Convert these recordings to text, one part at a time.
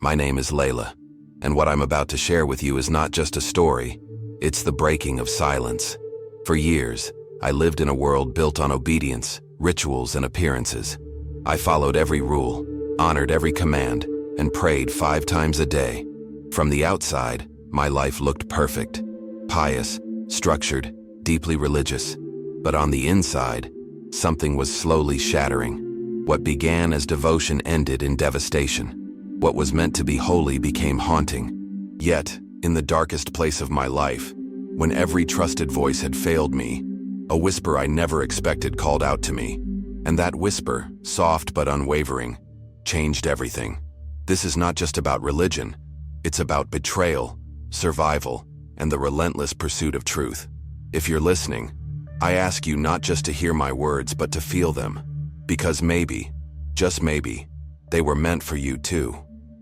My name is Layla, and what I'm about to share with you is not just a story, it's the breaking of silence. For years, I lived in a world built on obedience, rituals, and appearances. I followed every rule, honored every command, and prayed 5 times a day. From the outside, my life looked perfect, pious, structured, deeply religious. But on the inside, something was slowly shattering. What began as devotion ended in devastation. What was meant to be holy became haunting. Yet, in the darkest place of my life, when every trusted voice had failed me, a whisper I never expected called out to me. And that whisper, soft but unwavering, changed everything. This is not just about religion. It's about betrayal, survival, and the relentless pursuit of truth. If you're listening, I ask you not just to hear my words, but to feel them. Because maybe, just maybe, they were meant for you too.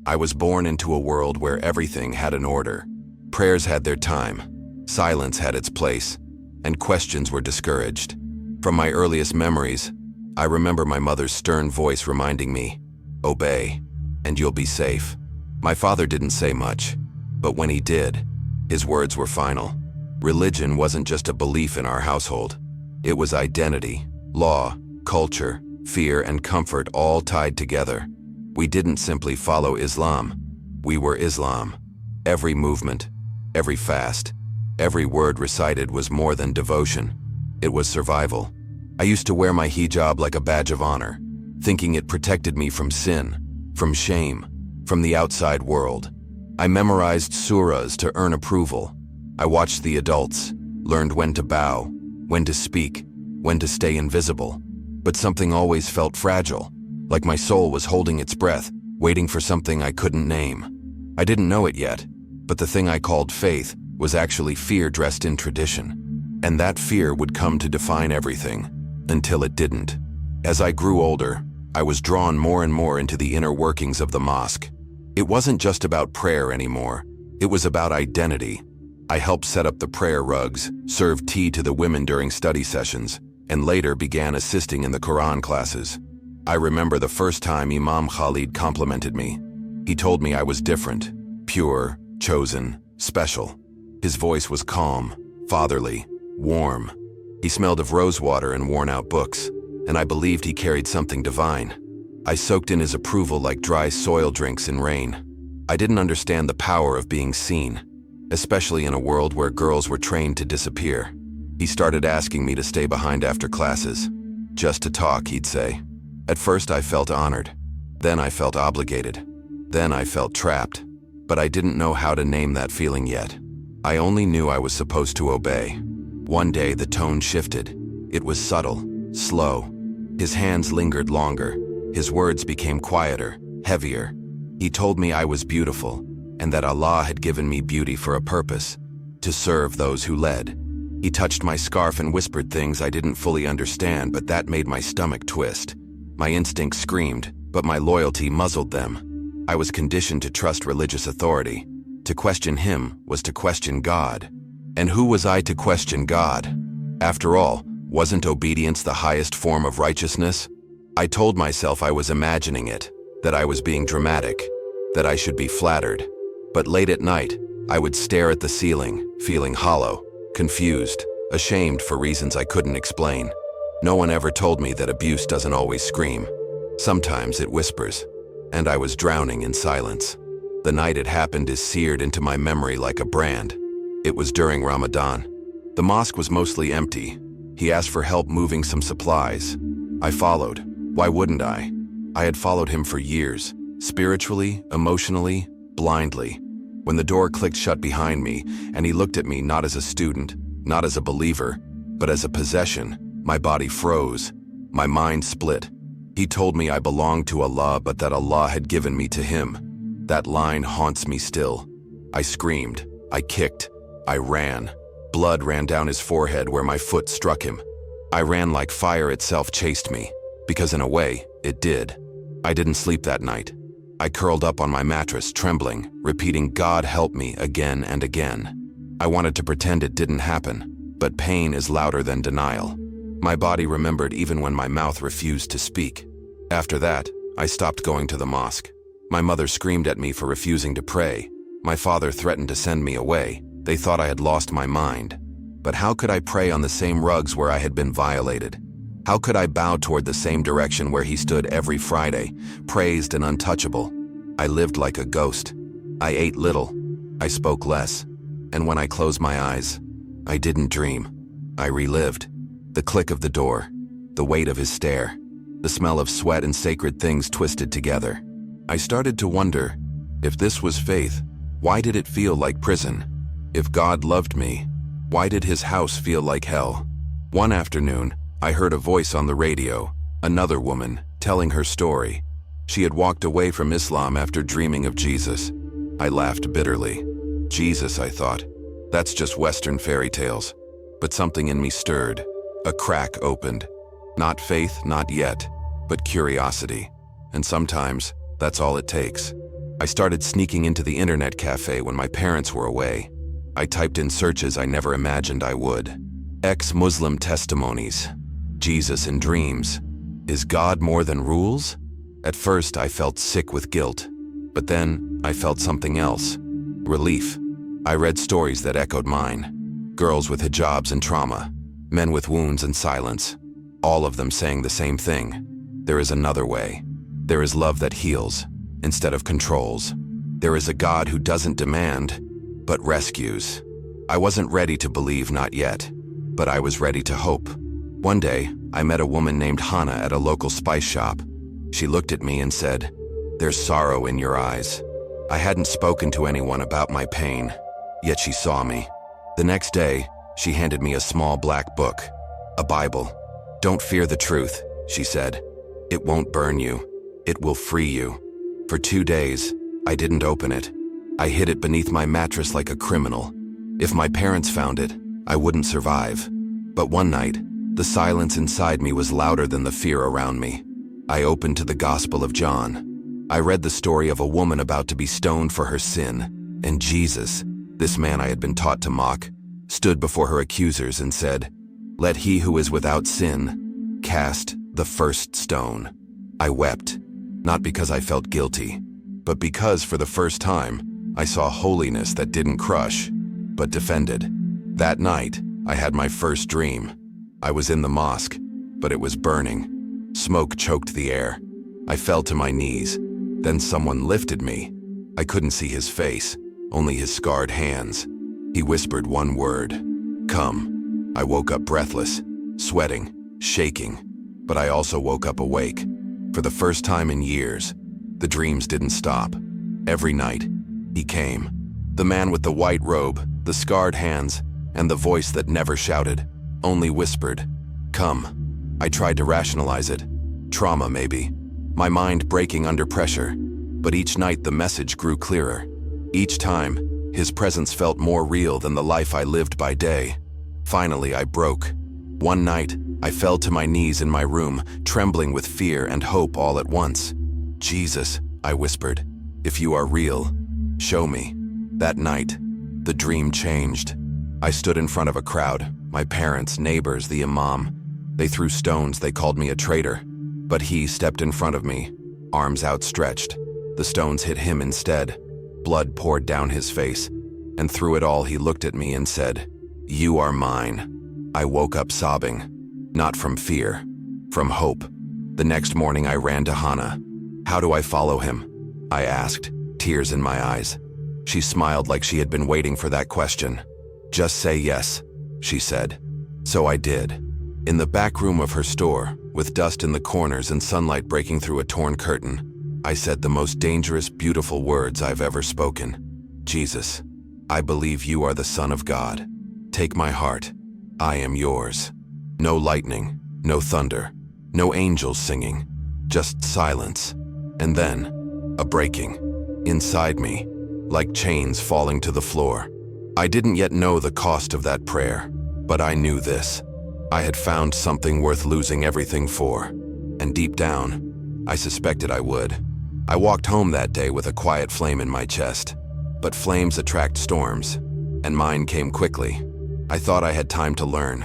I was born into a world where everything had an order. Prayers had their time, silence had its place, and questions were discouraged. From my earliest memories, I remember my mother's stern voice reminding me, "Obey, and you'll be safe." My father didn't say much, but when he did, his words were final. Religion wasn't just a belief in our household. It was identity, law, culture, fear, and comfort all tied together. We didn't simply follow Islam. We were Islam. Every movement, every fast, every word recited was more than devotion. It was survival. I used to wear my hijab like a badge of honor, thinking it protected me from sin, from shame, from the outside world. I memorized surahs to earn approval. I watched the adults, learned when to bow, when to speak, when to stay invisible. But something always felt fragile, like my soul was holding its breath, waiting for something I couldn't name. I didn't know it yet, but the thing I called faith was actually fear dressed in tradition. And that fear would come to define everything, until it didn't. As I grew older, I was drawn more and more into the inner workings of the mosque. It wasn't just about prayer anymore, it was about identity. I helped set up the prayer rugs, served tea to the women during study sessions, and later began assisting in the Quran classes. I remember the first time Imam Khalid complimented me. He told me I was different, pure, chosen, special. His voice was calm, fatherly, warm. He smelled of rosewater and worn-out books, and I believed he carried something divine. I soaked in his approval like dry soil drinks in rain. I didn't understand the power of being seen, especially in a world where girls were trained to disappear. He started asking me to stay behind after classes. Just to talk, he'd say. At first I felt honored. Then I felt obligated. Then I felt trapped. But I didn't know how to name that feeling yet. I only knew I was supposed to obey. One day the tone shifted. It was subtle, slow. His hands lingered longer. His words became quieter, heavier. He told me I was beautiful, and that Allah had given me beauty for a purpose, to serve those who led. He touched my scarf and whispered things I didn't fully understand, but that made my stomach twist. My instincts screamed, but my loyalty muzzled them. I was conditioned to trust religious authority. To question him was to question God. And who was I to question God? After all, wasn't obedience the highest form of righteousness? I told myself I was imagining it, that I was being dramatic, that I should be flattered. But late at night, I would stare at the ceiling, feeling hollow, confused, ashamed for reasons I couldn't explain. No one ever told me that abuse doesn't always scream. Sometimes it whispers, and I was drowning in silence. The night it happened is seared into my memory like a brand. It was during Ramadan. The mosque was mostly empty. He asked for help moving some supplies. I followed. Why wouldn't I? I had followed him for years, spiritually, emotionally, blindly. When the door clicked shut behind me, and he looked at me not as a student, not as a believer, but as a possession, my body froze. My mind split. He told me I belonged to Allah, but that Allah had given me to him. That line haunts me still. I screamed. I kicked. I ran. Blood ran down his forehead where my foot struck him. I ran like fire itself chased me, because in a way, it did. I didn't sleep that night. I curled up on my mattress, trembling, repeating, "God help me," again and again. I wanted to pretend it didn't happen, but pain is louder than denial. My body remembered even when my mouth refused to speak. After that, I stopped going to the mosque. My mother screamed at me for refusing to pray. My father threatened to send me away. They thought I had lost my mind. But how could I pray on the same rugs where I had been violated? How could I bow toward the same direction where he stood every Friday, praised and untouchable? I lived like a ghost. I ate little. I spoke less. And when I closed my eyes, I didn't dream. I relived. The click of the door, the weight of his stare, the smell of sweat and sacred things twisted together. I started to wonder, if this was faith, why did it feel like prison? If God loved me, why did his house feel like hell? One afternoon, I heard a voice on the radio, another woman, telling her story. She had walked away from Islam after dreaming of Jesus. I laughed bitterly. Jesus, I thought. That's just Western fairy tales. But something in me stirred. A crack opened. Not faith, not yet, but curiosity. And sometimes, that's all it takes. I started sneaking into the internet cafe when my parents were away. I typed in searches I never imagined I would. Ex-Muslim testimonies. Jesus in dreams. Is God more than rules? At first, I felt sick with guilt. But then, I felt something else. Relief. I read stories that echoed mine. Girls with hijabs and trauma. Men with wounds and silence. All of them saying the same thing. There is another way. There is love that heals, instead of controls. There is a God who doesn't demand, but rescues. I wasn't ready to believe, not yet, but I was ready to hope. One day, I met a woman named Hannah at a local spice shop. She looked at me and said, "There's sorrow in your eyes." I hadn't spoken to anyone about my pain, yet she saw me. The next day, she handed me a small black book, a Bible. "Don't fear the truth," she said. "It won't burn you. It will free you." For 2 days, I didn't open it. I hid it beneath my mattress like a criminal. If my parents found it, I wouldn't survive. But one night, the silence inside me was louder than the fear around me. I opened to the Gospel of John. I read the story of a woman about to be stoned for her sin, and Jesus, this man I had been taught to mock, stood before her accusers and said, "Let he who is without sin cast the first stone." I wept, not because I felt guilty, but because for the first time, I saw holiness that didn't crush, but defended. That night, I had my first dream. I was in the mosque, but it was burning. Smoke choked the air. I fell to my knees. Then someone lifted me. I couldn't see his face, only his scarred hands. He whispered one word, "Come." I woke up breathless, sweating, shaking, but I also woke up awake. For the first time in years, the dreams didn't stop. Every night, he came. The man with the white robe, the scarred hands, and the voice that never shouted, only whispered, "Come." I tried to rationalize it. Trauma, maybe. My mind breaking under pressure. But each night the message grew clearer. Each time, his presence felt more real than the life I lived by day. Finally, I broke. One night, I fell to my knees in my room, trembling with fear and hope all at once. "Jesus," I whispered, "if you are real, show me." That night, the dream changed. I stood in front of a crowd, my parents, neighbors, the imam. They threw stones, they called me a traitor. But he stepped in front of me, arms outstretched. The stones hit him instead. Blood poured down his face, and through it all he looked at me and said, "You are mine." I woke up sobbing, not from fear, from hope. The next morning I ran to Hannah. "How do I follow him?" I asked, tears in my eyes. She smiled like she had been waiting for that question. "Just say yes," she said. So I did. In the back room of her store, with dust in the corners and sunlight breaking through a torn curtain, I said the most dangerous, beautiful words I've ever spoken. "Jesus, I believe you are the Son of God. Take my heart. I am yours." No lightning, no thunder, no angels singing, just silence. And then, a breaking. Inside me, like chains falling to the floor. I didn't yet know the cost of that prayer, but I knew this. I had found something worth losing everything for, and deep down, I suspected I would. I walked home that day with a quiet flame in my chest, but flames attract storms, and mine came quickly. I thought I had time to learn,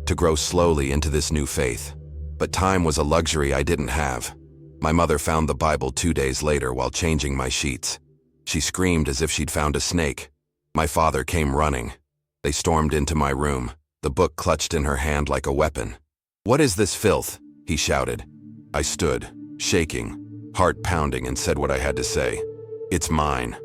to grow slowly into this new faith, but time was a luxury I didn't have. My mother found the Bible 2 days later while changing my sheets. She screamed as if she'd found a snake. My father came running. They stormed into my room, the book clutched in her hand like a weapon. "What is this filth?" he shouted. I stood, shaking, heart pounding, and said what I had to say. "It's mine."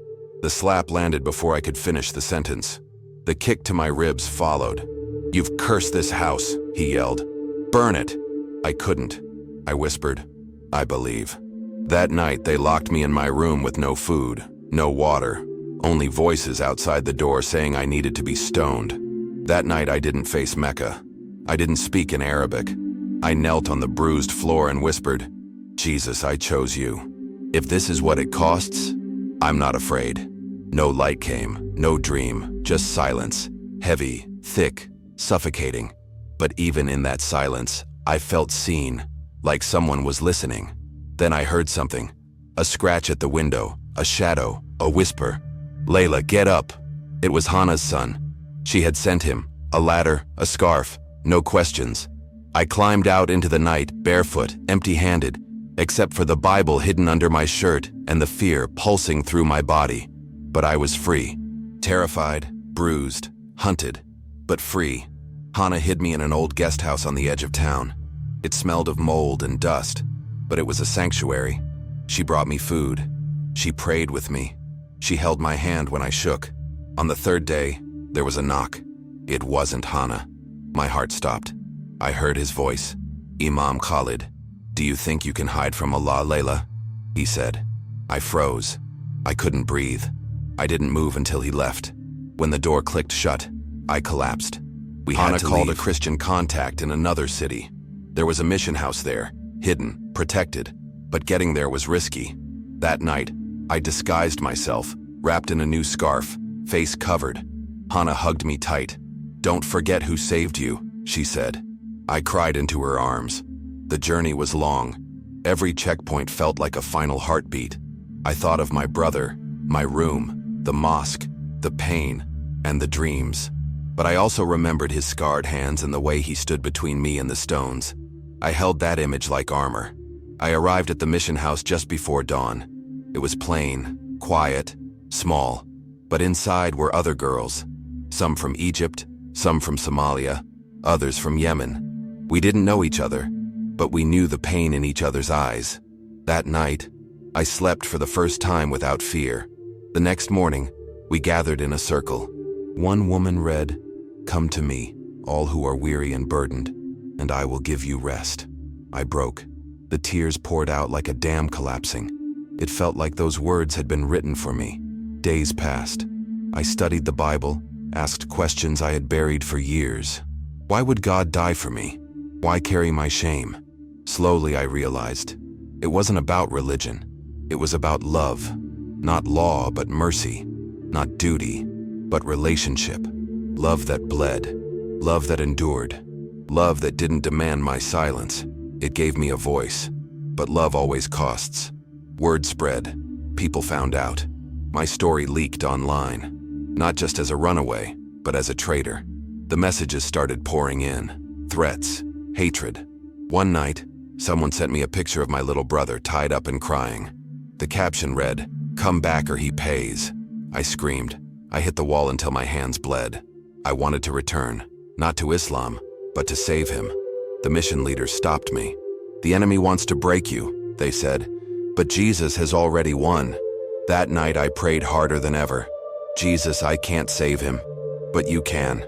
The slap landed before I could finish the sentence. The kick to my ribs followed. "You've cursed this house," he yelled. "Burn it." I couldn't. I whispered, "I believe." That night, they locked me in my room with no food, no water, only voices outside the door saying I needed to be stoned. That night, I didn't face Mecca. I didn't speak in Arabic. I knelt on the bruised floor and whispered, "Jesus, I chose you. If this is what it costs, I'm not afraid." No light came, no dream, just silence, heavy, thick, suffocating. But even in that silence, I felt seen, like someone was listening. Then I heard something, a scratch at the window, a shadow, a whisper. "Layla, get up." It was Hannah's son. She had sent him, a ladder, a scarf, no questions. I climbed out into the night, barefoot, empty-handed, except for the Bible hidden under my shirt and the fear pulsing through my body. But I was free, terrified, bruised, hunted, but free. Hannah hid me in an old guest house on the edge of town. It smelled of mold and dust, but it was a sanctuary. She brought me food. She prayed with me. She held my hand when I shook. On the third day, there was a knock. It wasn't Hannah. My heart stopped. I heard his voice. "Imam Khalid, do you think you can hide from Allah, Layla?" he said. I froze. I couldn't breathe. I didn't move until he left. When the door clicked shut, I collapsed. We had to call a Christian contact in another city. There was a mission house there, hidden, protected, but getting there was risky. That night, I disguised myself, wrapped in a new scarf, face covered. Hannah hugged me tight. "Don't forget who saved you," she said. I cried into her arms. The journey was long. Every checkpoint felt like a final heartbeat. I thought of my brother, my room, the mosque, the pain, and the dreams. But I also remembered his scarred hands and the way he stood between me and the stones. I held that image like armor. I arrived at the mission house just before dawn. It was plain, quiet, small, but inside were other girls. Some from Egypt, some from Somalia, others from Yemen. We didn't know each other, but we knew the pain in each other's eyes. That night, I slept for the first time without fear. The next morning, we gathered in a circle. One woman read, "Come to me, all who are weary and burdened, and I will give you rest." I broke. The tears poured out like a dam collapsing. It felt like those words had been written for me. Days passed. I studied the Bible, asked questions I had buried for years. Why would God die for me? Why carry my shame? Slowly I realized, it wasn't about religion. It was about love. Not law, but mercy. Not duty, but relationship. Love that bled. Love that endured. Love that didn't demand my silence. It gave me a voice. But love always costs. Word spread. People found out. My story leaked online. Not just as a runaway, but as a traitor. The messages started pouring in. Threats. Hatred. One night, someone sent me a picture of my little brother tied up and crying. The caption read, "Come back or he pays." I screamed. I hit the wall until my hands bled. I wanted to return, not to Islam, but to save him. The mission leaders stopped me. "The enemy wants to break you," they said, "but Jesus has already won." That night I prayed harder than ever. "Jesus, I can't save him, but you can."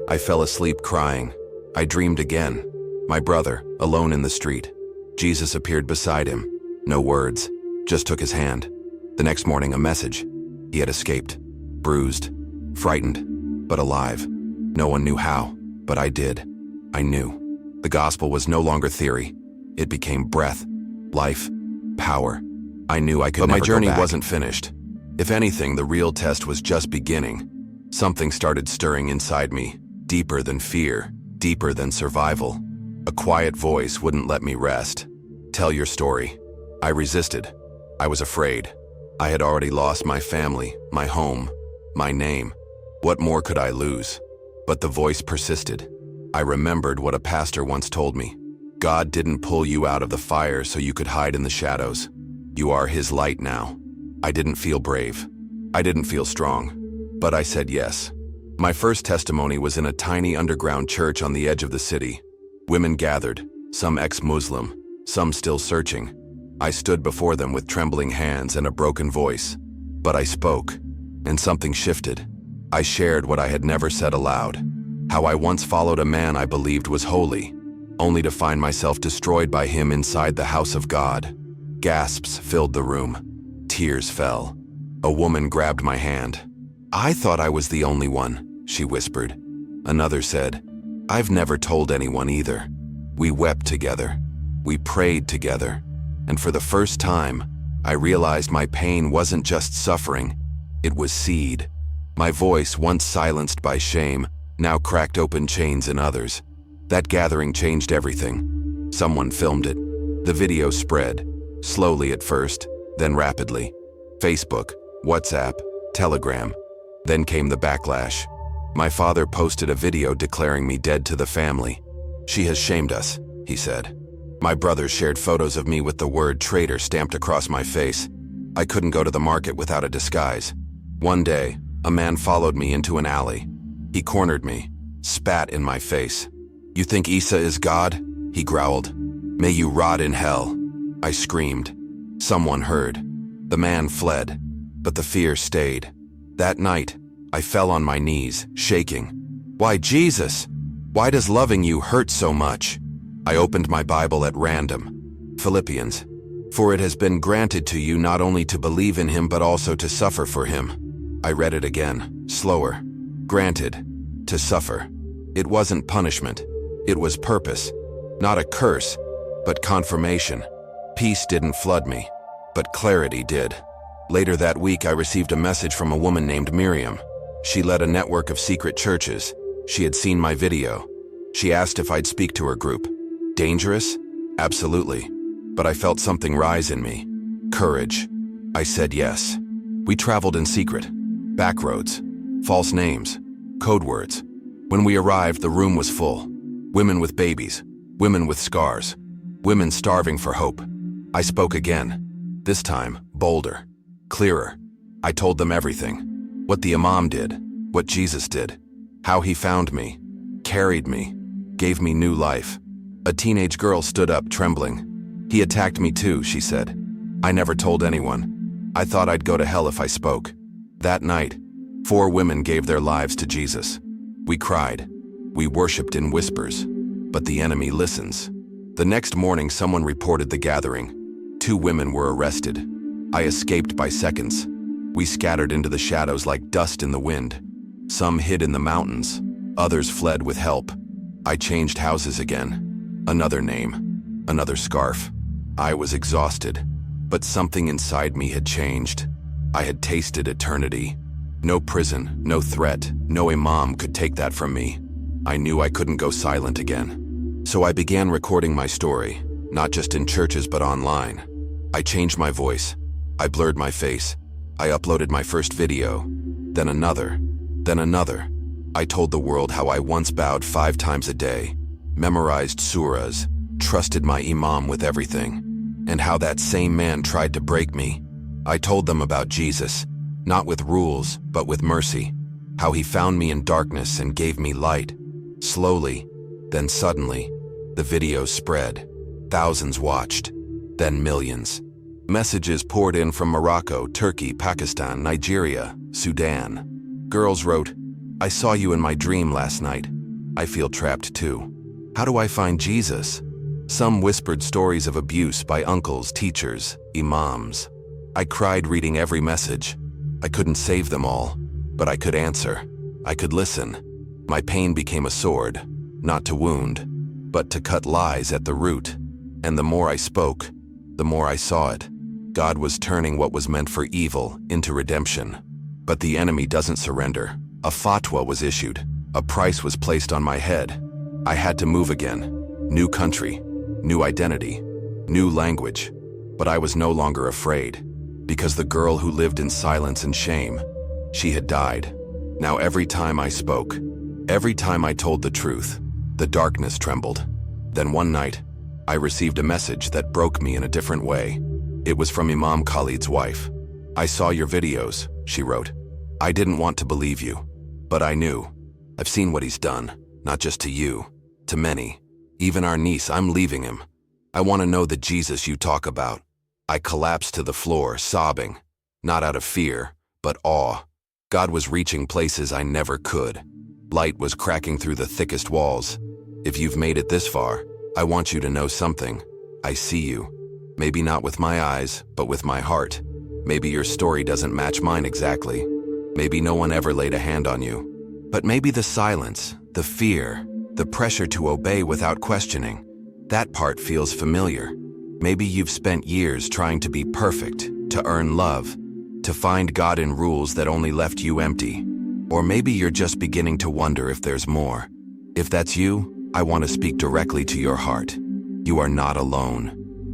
I fell asleep crying. I dreamed again. My brother, alone in the street. Jesus appeared beside him. No words, just took his hand. The next morning, a message. He had escaped, bruised, frightened, but alive. No one knew how, but I did. I knew. The gospel was no longer theory. It became breath, life, power. I knew I could never go back. But my journey wasn't finished. If anything, the real test was just beginning. Something started stirring inside me, deeper than fear, deeper than survival. A quiet voice wouldn't let me rest. "Tell your story." I resisted. I was afraid. I had already lost my family, my home, my name. What more could I lose? But the voice persisted. I remembered what a pastor once told me. God didn't pull you out of the fire so you could hide in the shadows. You are His light now. I didn't feel brave. I didn't feel strong. But I said yes. My first testimony was in a tiny underground church on the edge of the city. Women gathered, some ex-Muslim, some still searching. I stood before them with trembling hands and a broken voice. But I spoke, and something shifted. I shared what I had never said aloud. How I once followed a man I believed was holy, only to find myself destroyed by him inside the house of God. Gasps filled the room. Tears fell. A woman grabbed my hand. "I thought I was the only one," she whispered. Another said, "I've never told anyone either." We wept together. We prayed together. And for the first time, I realized my pain wasn't just suffering, it was seed. My voice, once silenced by shame, now cracked open chains in others. That gathering changed everything. Someone filmed it. The video spread, slowly at first, then rapidly. Facebook, WhatsApp, Telegram. Then came the backlash. My father posted a video declaring me dead to the family. "She has shamed us," he said. My brother shared photos of me with the word traitor stamped across my face. I couldn't go to the market without a disguise. One day, a man followed me into an alley. He cornered me, spat in my face. "You think Isa is God?" he growled. "May you rot in hell." I screamed. Someone heard. The man fled, but the fear stayed. That night, I fell on my knees, shaking. "Why, Jesus? Why does loving you hurt so much?" I opened my Bible at random. Philippians. "For it has been granted to you not only to believe in him but also to suffer for him." I read it again, slower. Granted, to suffer. It wasn't punishment. It was purpose. Not a curse, but confirmation. Peace didn't flood me, but clarity did. Later that week, I received a message from a woman named Miriam. She led a network of secret churches. She had seen my video. She asked if I'd speak to her group. Dangerous? Absolutely. But I felt something rise in me. Courage. I said yes. We traveled in secret. Back roads. False names. Code words. When we arrived, the room was full. Women with babies. Women with scars. Women starving for hope. I spoke again. This time, bolder. Clearer. I told them everything. What the Imam did. What Jesus did. How he found me. Carried me. Gave me new life. A teenage girl stood up, trembling. "He attacked me too," she said. "I never told anyone. I thought I'd go to hell if I spoke." That night, 4 women gave their lives to Jesus. We cried. We worshipped in whispers. But the enemy listens. The next morning, someone reported the gathering. 2 women were arrested. I escaped by seconds. We scattered into the shadows like dust in the wind. Some hid in the mountains. Others fled with help. I changed houses again. Another name. Another scarf. I was exhausted. But something inside me had changed. I had tasted eternity. No prison, no threat, no imam could take that from me. I knew I couldn't go silent again. So I began recording my story, not just in churches but online. I changed my voice. I blurred my face. I uploaded my first video. Then another. Then another. I told the world how I once bowed 5 times a day, memorized surahs, trusted my imam with everything, and how that same man tried to break me. I told them about Jesus, not with rules, but with mercy, how he found me in darkness and gave me light. Slowly, then suddenly, the videos spread. Thousands watched, then millions. Messages poured in from Morocco, Turkey, Pakistan, Nigeria, Sudan. Girls wrote, "I saw you in my dream last night. I feel trapped too. How do I find Jesus?" Some whispered stories of abuse by uncles, teachers, imams. I cried reading every message. I couldn't save them all, but I could answer. I could listen. My pain became a sword, not to wound, but to cut lies at the root. And the more I spoke, the more I saw it. God was turning what was meant for evil into redemption. But the enemy doesn't surrender. A fatwa was issued. A price was placed on my head. I had to move again. New country, new identity, new language. But I was no longer afraid, because the girl who lived in silence and shame, she had died. Now every time I spoke, every time I told the truth, the darkness trembled. Then one night, I received a message that broke me in a different way. It was from Imam Khalid's wife. "I saw your videos," she wrote. "I didn't want to believe you, but I knew. I've seen what he's done, not just to you, to many. Even our niece, I'm leaving him. I want to know the Jesus you talk about." I collapsed to the floor, sobbing, not out of fear, but awe. God was reaching places I never could. Light was cracking through the thickest walls. If you've made it this far, I want you to know something. I see you. Maybe not with my eyes, but with my heart. Maybe your story doesn't match mine exactly. Maybe no one ever laid a hand on you. But maybe the silence, the fear, the pressure to obey without questioning, that part feels familiar. Maybe you've spent years trying to be perfect, to earn love, to find God in rules that only left you empty. Or maybe you're just beginning to wonder if there's more. If that's you, I want to speak directly to your heart. You are not alone.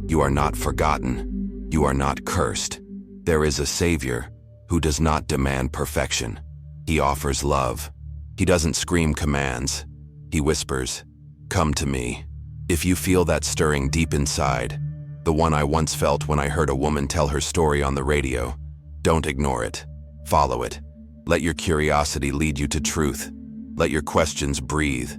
You are not forgotten. You are not cursed. There is a Savior who does not demand perfection. He offers love. He doesn't scream commands. He whispers, "Come to me." If you feel that stirring deep inside, the one I once felt when I heard a woman tell her story on the radio, don't ignore it. Follow it. Let your curiosity lead you to truth. Let your questions breathe.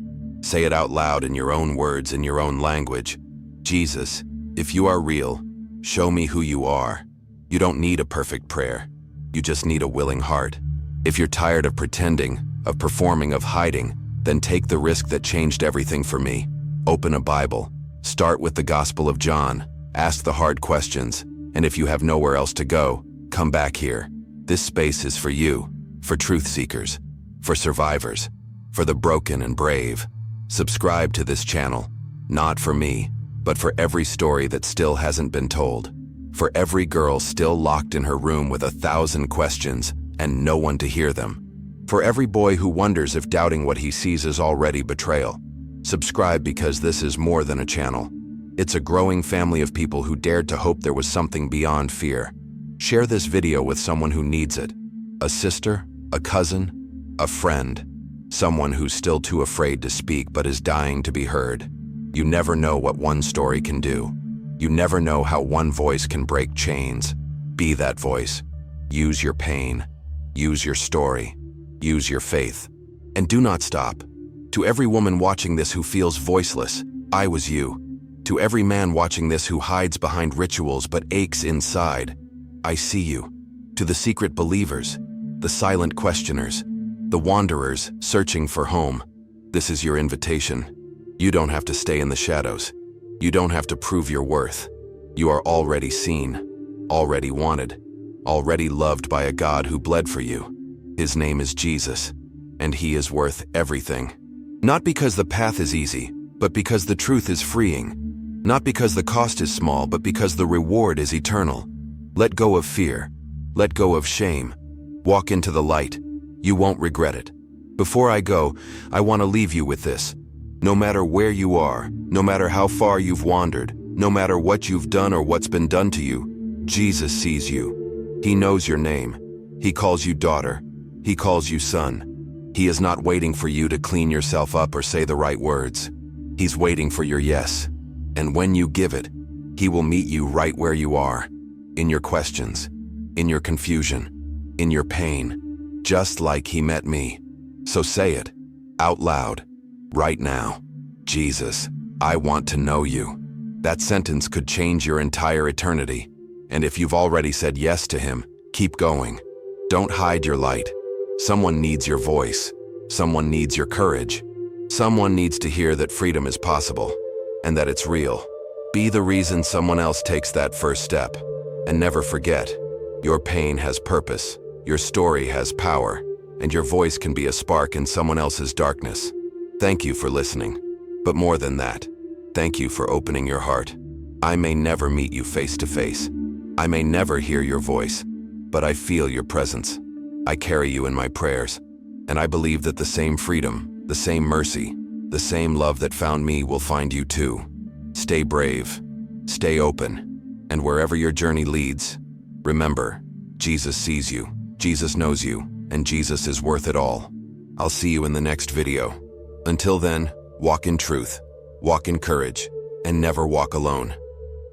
Say it out loud in your own words, in your own language. "Jesus, if you are real, show me who you are." You don't need a perfect prayer. You just need a willing heart. If you're tired of pretending, of performing, of hiding, then take the risk that changed everything for me. Open a Bible. Start with the Gospel of John. Ask the hard questions. And if you have nowhere else to go, come back here. This space is for you, for truth seekers, for survivors, for the broken and brave. Subscribe to this channel, not for me, but for every story that still hasn't been told. For every girl still locked in her room with 1,000 questions and no one to hear them. For every boy who wonders if doubting what he sees is already betrayal. Subscribe because this is more than a channel. It's a growing family of people who dared to hope there was something beyond fear. Share this video with someone who needs it. A sister, a cousin, a friend. Someone who's still too afraid to speak but is dying to be heard. You never know what one story can do. You never know how one voice can break chains. Be that voice. Use your pain. Use your story. Use your faith. And do not stop. To every woman watching this who feels voiceless, I was you. To every man watching this who hides behind rituals but aches inside, I see you. To the secret believers, the silent questioners, the wanderers searching for home, this is your invitation. You don't have to stay in the shadows. You don't have to prove your worth. You are already seen, already wanted, already loved by a God who bled for you. His name is Jesus, and he is worth everything. Not because the path is easy, but because the truth is freeing. Not because the cost is small, but because the reward is eternal. Let go of fear. Let go of shame. Walk into the light. You won't regret it. Before I go, I want to leave you with this. No matter where you are, no matter how far you've wandered, no matter what you've done or what's been done to you, Jesus sees you. He knows your name. He calls you daughter. He calls you son. He is not waiting for you to clean yourself up or say the right words. He's waiting for your yes. And when you give it, he will meet you right where you are. In your questions, in your confusion, in your pain, just like he met me. So say it, out loud, right now. Jesus, I want to know you. That sentence could change your entire eternity. And if you've already said yes to him, keep going. Don't hide your light. Someone needs your voice. Someone needs your courage. Someone needs to hear that freedom is possible and that it's real. Be the reason someone else takes that first step. And never forget, your pain has purpose, your story has power, and your voice can be a spark in someone else's darkness. Thank you for listening. But more than that, thank you for opening your heart. I may never meet you face to face. I may never hear your voice, but I feel your presence. I carry you in my prayers, and I believe that the same freedom, the same mercy, the same love that found me will find you too. Stay brave, stay open, and wherever your journey leads, remember, Jesus sees you, Jesus knows you, and Jesus is worth it all. I'll see you in the next video. Until then, walk in truth, walk in courage, and never walk alone.